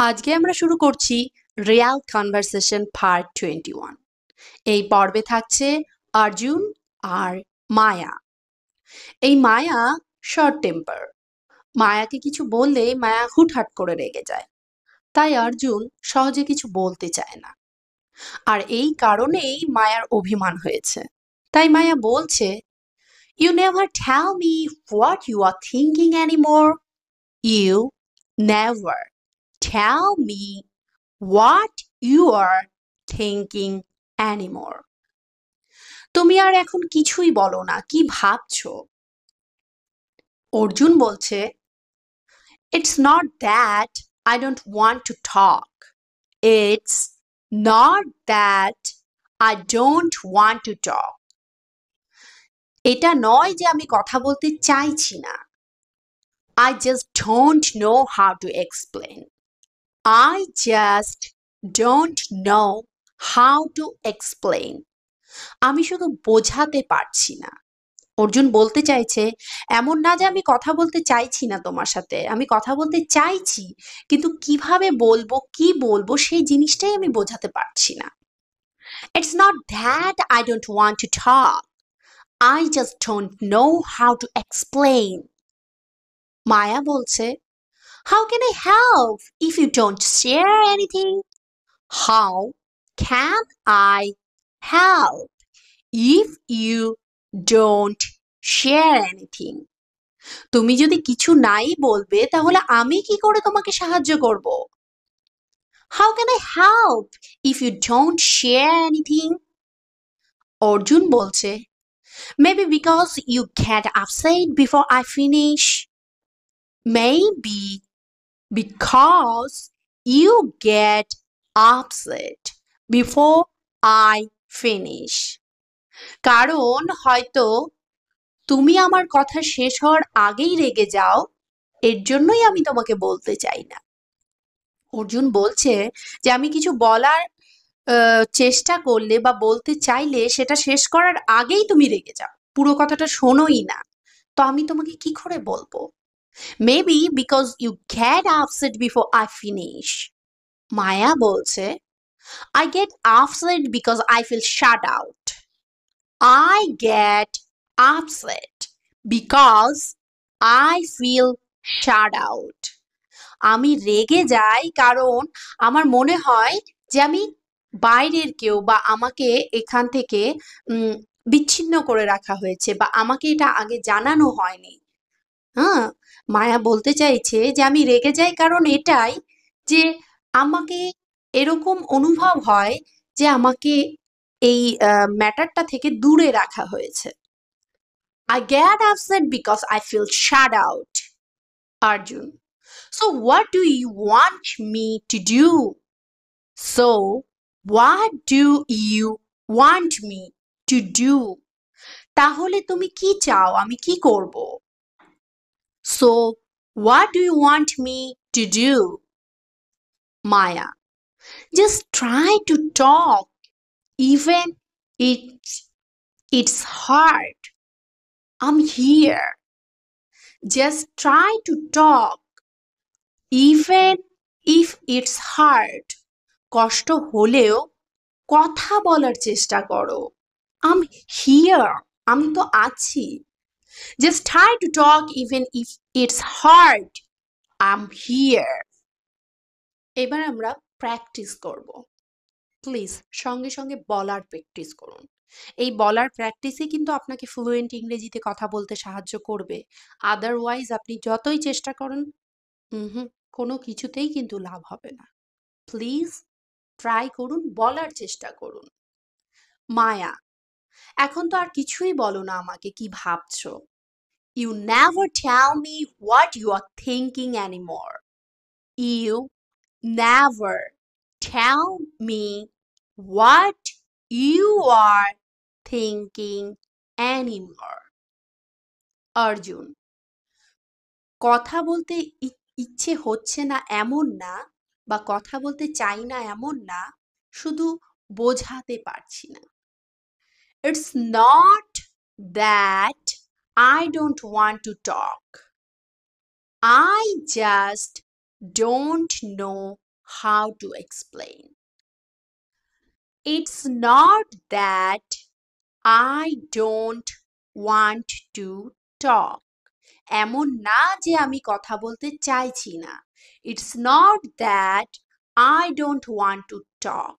আজকে আমরা শুরু করছি রিয়াল কনভারসেশন পার্ট 21। এই পর্বে থাকছে অর্জুন আর মায়া। এই মায়া শর্ট টেম্পার। মায়াকে কিছু বললে মায়া হুটহাট করে রেগে যায়, তাই অর্জুন সহজে কিছু বলতে চায় না। আর এই কারণেই মায়ার অভিমান হয়েছে। তাই মায়া বলছে, you never tell me what you are thinking anymore. You never tell me what you are thinking anymore. তুমি আর এখন কিছুই বলো না, কি ভাবছো? অর্জুন বলছে, it's not that I don't want to talk. It's not that I don't want to talk. এটা নয় যে আমি কথা বলতে চাইছি না। I just don't know how to explain. I just don't know how to explain. আমি শুধু বোঝাতে পারছি না। অর্জুন বলতে চাইছে, এমন না যে আমি কথা বলতে চাইছি না তোমার সাথে, আমি কথা বলতে চাইছি, কিন্তু কিভাবে বলবো, কি বলবো সেই জিনিসটাই আমি বোঝাতে পারছি না। It's not that I don't want to talk. I just don't know how to explain. মায়া বলছে, How can I help if you don't share anything? How can I help if you don't share anything? তুমি যদি কিছু নাই বলবে তাহলে আমি কি করে তোমাকে সাহায্য করব? How can I help if you don't share anything? Arjun বলছে, Maybe because you get upset before I finish. Maybe because you get upset before I finish. কারণ হয়তো তুমি আমার কথা শেষ হওয়ার আগেই রেগে যাও, এর জন্যই আমি তোমাকে বলতে চাই না। অর্জুন বলছে যে আমি কিছু বলার চেষ্টা করলে বা বলতে চাইলে সেটা শেষ করার আগেই তুমি রেগে যাও, পুরো কথাটা শোনোই না, তো আমি তোমাকে কি করে বলবো? Maybe because you get upset before I finish. মায়া বলছে, I get upset because I feel shut out. I get upset because I feel shut out. আমি রেগে যাই কারণ আমার মনে হয় যে আমি বাইরের কেউ, বা আমাকে এখান থেকে বিচ্ছিন্ন করে রাখা হয়েছে, বা আমাকে এটা আগে জানানো হয়নি। হ্যাঁ, মায়া বলতে চাইছে যে আমি রেগে যাই কারণ এটাই যে আমাকে এরকম অনুভব হয় যে আমাকে এই ম্যাটারটা থেকে দূরে রাখা হয়েছে। I get upset because I feel shut out. Arjun, so what do you want me to do? So what do you want me to do? তাহলে তুমি কি চাও আমি কি করব? So what do you want me to do? Maya, just try to talk even it's hard. I'm here. Just try to talk even if it's hard. কষ্ট হলেও কথা বলার চেষ্টা করো। I'm here. আমি তো আছি। Just try to talk even if it's hard. I'm here. এবার আমরা প্র্যাকটিস করব। প্লিজ সঙ্গে সঙ্গে বলার প্র্যাকটিস করুন। এই বলার প্র্যাকটিসে কিন্তু আপনাকে ফ্লুয়েন্ট ইংরেজিতে কথা বলতে সাহায্য করবে। আদারওয়াইজ আপনি যতই চেষ্টা করেন, কোনো কিছুতেই কিন্তু লাভ হবে না। প্লিজ ট্রাই করুন, বলার চেষ্টা করুন। মায়া, এখন তো আর কিছুই বলো না আমাকে, কি ভাবছো? You never tell me what you are thinking anymore. You never tell me what you are thinking anymore. Arjun, কথা বলতে ইচ্ছে হচ্ছে না এমন না, বা কথা বলতে চাই না এমন না, শুধু বোঝাতে পারছি না। It's not that I don't want to talk. I just don't know how to explain. It's not that I don't want to talk. এমন না যে আমি কথা বলতে চাইছি না। It's not that I don't want to talk.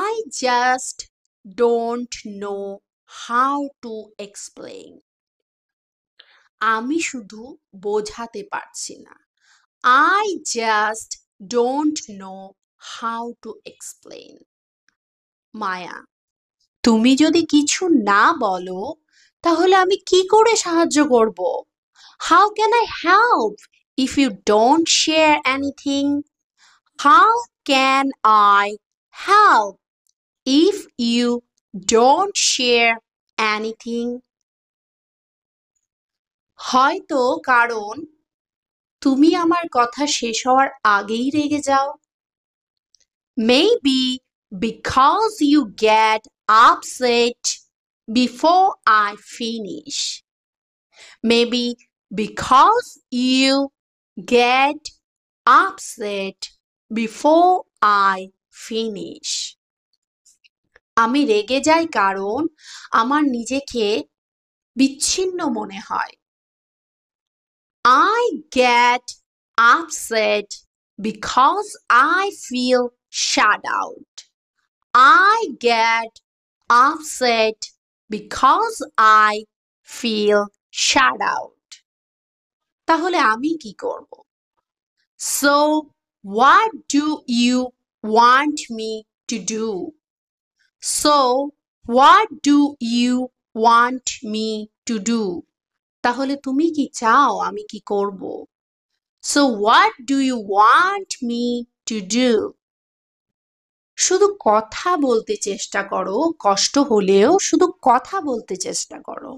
I just don't know how to explain. আমি শুধু বোঝাতে পারছি না। I just don't know how to explain. মায়া, তুমি যদি কিছু না বলো তাহলে আমি কি করে সাহায্য করব? How can I help if you don't share anything? How can I help if you don't share anything? হয়তো কারণ তুমি আমার কথা শেষ হওয়ার আগেই রেগে যাও। Maybe because you get upset before I finish. Maybe because you get upset before I finish. আমি রেগে যাই কারণ আমার নিজেকে বিচ্ছিন্ন মনে হয়। I get upset because I feel shut out. I get upset because I feel shut out. তাহলে আমি কি করব? So, what do you want me to do? So, what do you want me to do? তাহলে তুমি কি চাও আমি কি করব? So, what do you want me to do? শুধু কথা বলতে চেষ্টা করো, কষ্ট হলেও শুধু কথা বলতে চেষ্টা করো।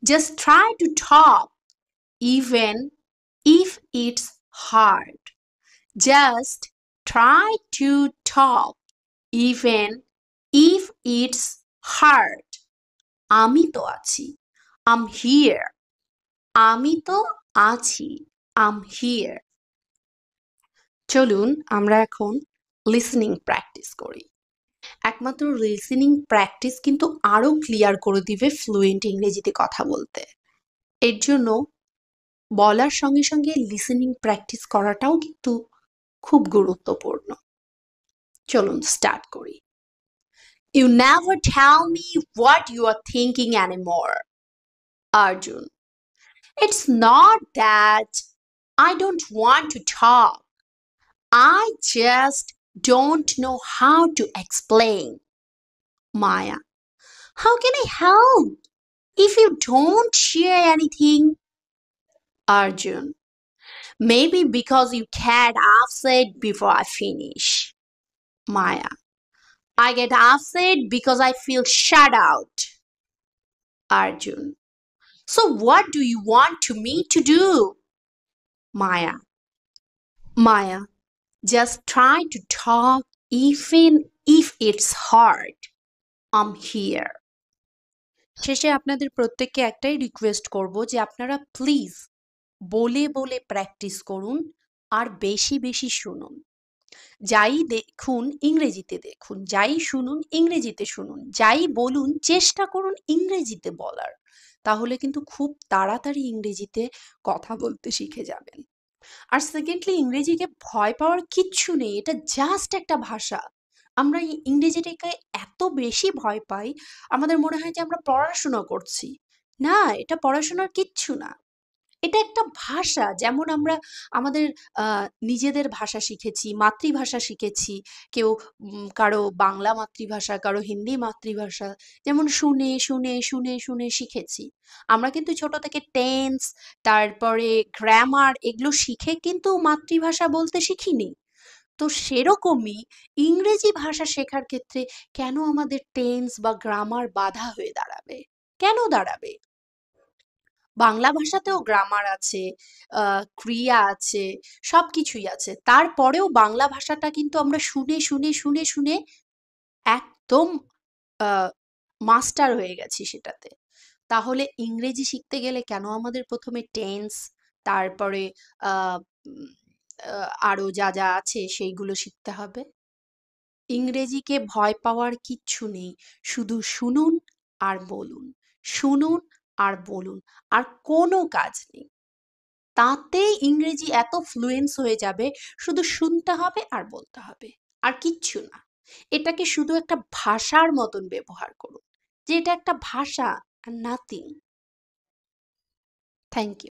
Just try to talk even if it's hard. Just try to talk even if it's hard. আমি তো আছি। I'm here. আমি তো আছি। I'm here. চলুন আমরা এখন লিসেনিং প্র্যাকটিস করি। একমাত্র লিসেনিং প্র্যাকটিস কিন্তু আরো ক্লিয়ার করে দিবে ফ্লুয়েন্ট ইংরেজিতে কথা বলতে। এর জন্য বলার সঙ্গে সঙ্গে লিসেনিং প্র্যাকটিস করাটাও কিন্তু খুব গুরুত্বপূর্ণ। চলুন স্টার্ট করি। You never tell me what you are thinking anymore. Arjun. It's not that I don't want to talk. I just don't know how to explain. Maya. How can I help if you don't share anything? Arjun. Maybe because you get upset before I finish. Maya. I get upset because I feel shut out. Arjun. So what do you want me to do? Maya. Maya. Just try to talk even if it's hard. I'm here. শেষে আপনাদের প্রত্যেককে একটাই request করব যে আপনারা please বলে বলে practice করুন আর বেশি বেশি শুনুন। যাই দেখুন ইংরেজিতে দেখুন, যাই শুনুন ইংরেজিতে শুনুন, যাই বলুন চেষ্টা করুন ইংরেজিতে বলার। তাহলে কিন্তু খুব তাড়াতাড়ি ইংরেজিতে কথা বলতে শিখে যাবেন। আর সেকেন্ডলি ইংরেজিকে ভয় পাওয়ার কিচ্ছু নেই, এটা জাস্ট একটা ভাষা। আমরা ইংরেজিটাকে এত বেশি ভয় পাই, আমাদের মনে হয় যে আমরা পড়াশোনা করছি। না, এটা পড়াশোনার কিচ্ছু না। এটা একটা ভাষা। যেমন আমরা আমাদের নিজেদের ভাষা শিখেছি, মাতৃভাষা শিখেছি। কেউ কারো বাংলা মাতৃভাষা, কারো হিন্দি মাতৃভাষা। যেমন শুনে শুনে শুনে শুনে শিখেছি। আমরা কিন্তু ছোট থেকে টেন্স, তারপরে গ্রামার এগুলো শিখে কিন্তু মাতৃভাষা বলতে শিখিনি। তো সেরকমই ইংরেজি ভাষা শেখার ক্ষেত্রে কেন আমাদের টেন্স বা গ্রামার বাধা হয়ে দাঁড়াবে? কেন দাঁড়াবে? বাংলা ভাষাতেও গ্রামার আছে, ক্রিয়া আছে, সবকিছুই আছে। তারপরেও বাংলা ভাষাটা কিন্তু আমরা শুনে শুনে শুনে শুনে একদম মাস্টার হয়ে গেছি সেটাতে। তাহলে ইংরেজি শিখতে গেলে কেন আমাদের প্রথমে টেন্স, তারপরে আরো যা যা আছে সেইগুলো শিখতে হবে। ইংরেজিকে ভয় পাওয়ার কিচ্ছু নেই, শুধু শুনুন আর বলুন, শুনুন আর বলুন, আর কোনো কাজ নেই। তাতেই ইংরেজি এত ফ্লুয়েন্স হয়ে যাবে, শুধু শুনতে হবে আর বলতে হবে, আর কিচ্ছু না। এটাকে শুধু একটা ভাষার মতন ব্যবহার করুন, যে এটা একটা ভাষা, নাথিং। Thank you.